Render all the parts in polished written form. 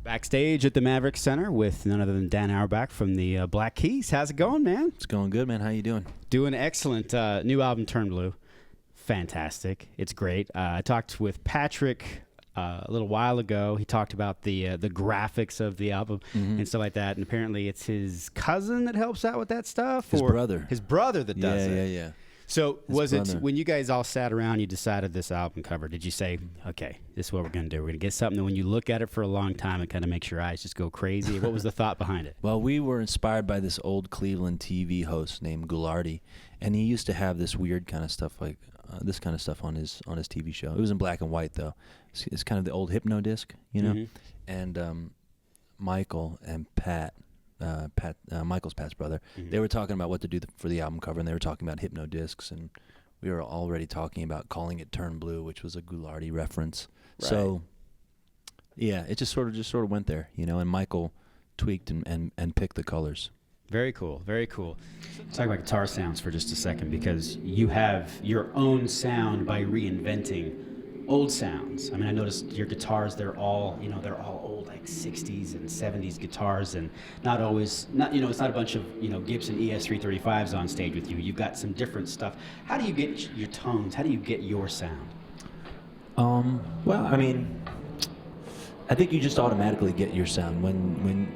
Backstage at the Maverick Center with none other than Dan Auerbach from the Black Keys. How's it going, man? It's going good, man. How you doing? Doing excellent. New album, Turn Blue. Fantastic. It's great. I talked with Patrick a little while ago. He talked about the graphics of the album and stuff like that. And apparently it's his cousin that helps out with that stuff? His brother. His brother that does it. Yeah. So was it when you guys all sat around, you decided this album cover, did you say, okay, this is what we're going to do. We're going to get something that when you look at it for a long time, it kind of makes your eyes just go crazy. What was the thought behind it? Well, we were inspired by this old Cleveland TV host named Goulardi, and he used to have this weird kind of stuff like this kind of stuff on his TV show. It was in black and white, though. It's kind of the old hypno disc, you know? And Michael and Pat, Michael's Pat's brother, they were talking about what to do for the album cover, and they were talking about hypno discs, and we were already talking about calling it Turn Blue, which was a Goulardi reference. Right. So, yeah, it just sort of went there, you know, and Michael tweaked and picked the colors. Very cool, very cool. Let's talk about guitar sounds for just a second, because you have your own sound by reinventing old sounds. I mean, I noticed your guitars, they're all old, like 60s and 70s guitars, and it's not a bunch of, Gibson ES335s on stage with you. You've got some different stuff. How do you get your tones? How do you get your sound? Well, I mean, I think you just automatically get your sound when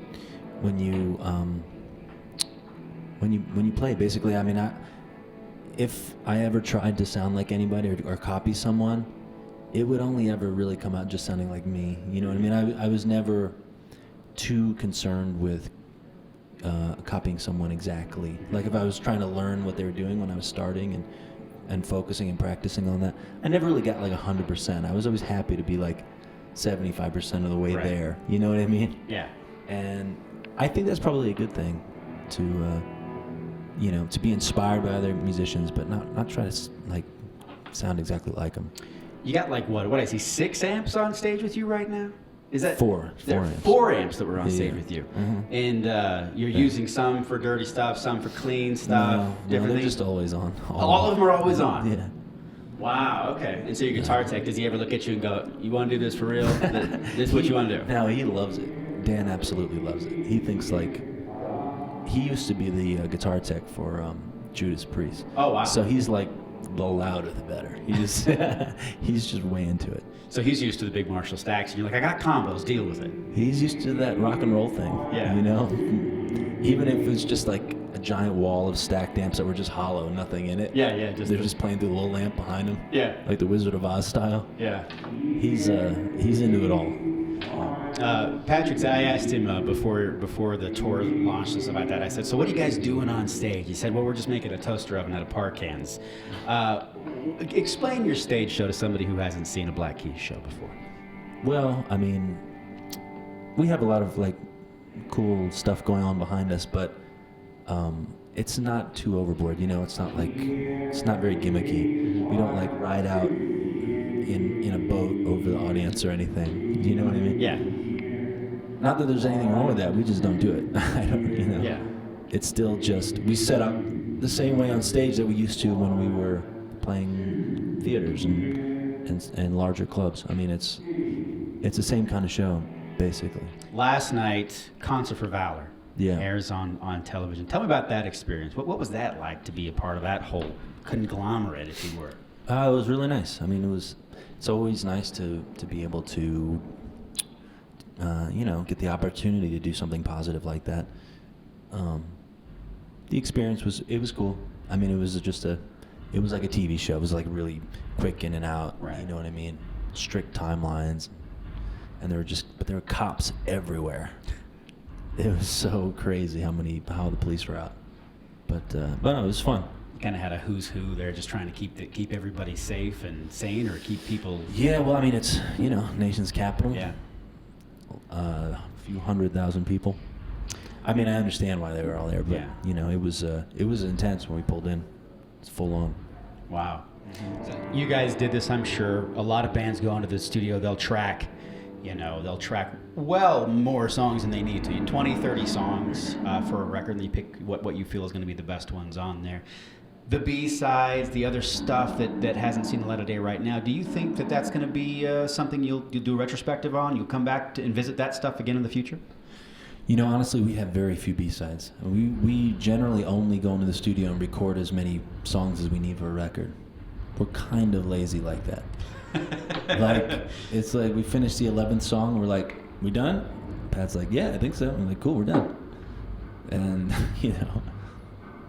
you play. Basically, I mean, if I ever tried to sound like anybody or copy someone, it would only ever really come out just sounding like me. You know what I mean? I was never too concerned with copying someone exactly. Like if I was trying to learn what they were doing when I was starting and focusing and practicing on that, I never really got like 100%. I was always happy to be like 75% of the way there. You know what I mean? Yeah. And I think that's probably a good thing to be inspired by other musicians, but not try to like sound exactly like them. You got like what I see, 6 amps on stage with you right now? Is that four amps? 4 amps that were on stage with you, and you're using some for dirty stuff, some for clean stuff. No, they're just always on. All of them are always on. Yeah. Wow. Okay. And so your guitar tech, does he ever look at you and go, "You want to do this for real? This is what you want to do?" No, he loves it. Dan absolutely loves it. He thinks like he used to be the guitar tech for Judas Priest. Oh wow. So he's like, the louder the better. He's just way into it. So he's used to the big Marshall stacks, and you're like, I got combos, deal with it. He's used to that rock and roll thing. Yeah. You know? Even if it's just like a giant wall of stacked amps that were just hollow, nothing in it. Yeah. They're just playing through the little lamp behind him. Yeah. Like the Wizard of Oz style. Yeah. He's into it all. Patrick, I asked him before the tour launched and stuff like that, I said, so what are you guys doing on stage? He said, well, we're just making a toaster oven out of park cans. Explain your stage show to somebody who hasn't seen a Black Keys show before. Well, I mean, we have a lot of like cool stuff going on behind us, but it's not too overboard, you know. It's not very gimmicky. We don't like ride out in a boat over the audience or anything. Do you know what I mean? Yeah. Not that there's anything wrong with that. We just don't do it. I don't, you know. Yeah. It's still just we set up the same way on stage that we used to when we were playing theaters and larger clubs. I mean, it's the same kind of show, basically. Last night, Concert for Valor airs on television. Tell me about that experience. What was that like to be a part of that whole conglomerate, if you were? It was really nice. I mean, it's always nice to be able to, get the opportunity to do something positive like that. The experience was cool. I mean, it was like a TV show. It was like really quick in and out. Right. You know what I mean? Strict timelines, and there were cops everywhere. It was so crazy how the police were out. But no, it was fun. Kind of had a who's who there, just trying to keep everybody safe and sane, or keep people. Yeah, well, I mean, it's nation's capital. Yeah. A few 100,000 people. I mean, I understand why they were all there, but it was intense when we pulled in. It's full on. Wow. You guys did this, I'm sure. A lot of bands go into the studio, they'll track well more songs than they need to. 20, 30 songs for a record, and you pick what you feel is going to be the best ones on there. the B-sides, the other stuff that hasn't seen the light of day right now. Do you think that that's going to be something you'll do a retrospective on? You'll come back and visit that stuff again in the future? You know, honestly, we have very few B-sides. We generally only go into the studio and record as many songs as we need for a record. We're kind of lazy like that. Like, it's like we finish the 11th song, we're like, we done? Pat's like, yeah, I think so. I'm like, cool, we're done. And, you know,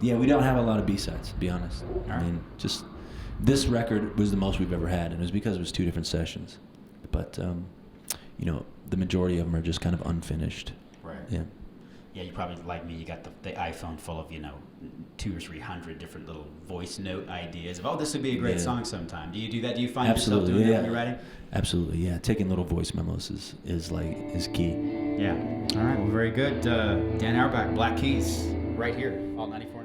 yeah, we don't have a lot of B-sides, to be honest. All right. I mean, just this record was the most we've ever had, and it was because it was 2 different sessions. But, you know, the majority of them are just kind of unfinished. Right. Yeah. Yeah, you probably, like me, you got the iPhone full of, 200 or 300 different little voice note ideas of, this would be a great song sometime. Do you do that? Do you find yourself doing that when you're writing? Absolutely, yeah. Taking little voice memos is key. Yeah. All right, well, very good. Dan Auerbach, Black Keys, right here, Alt 94.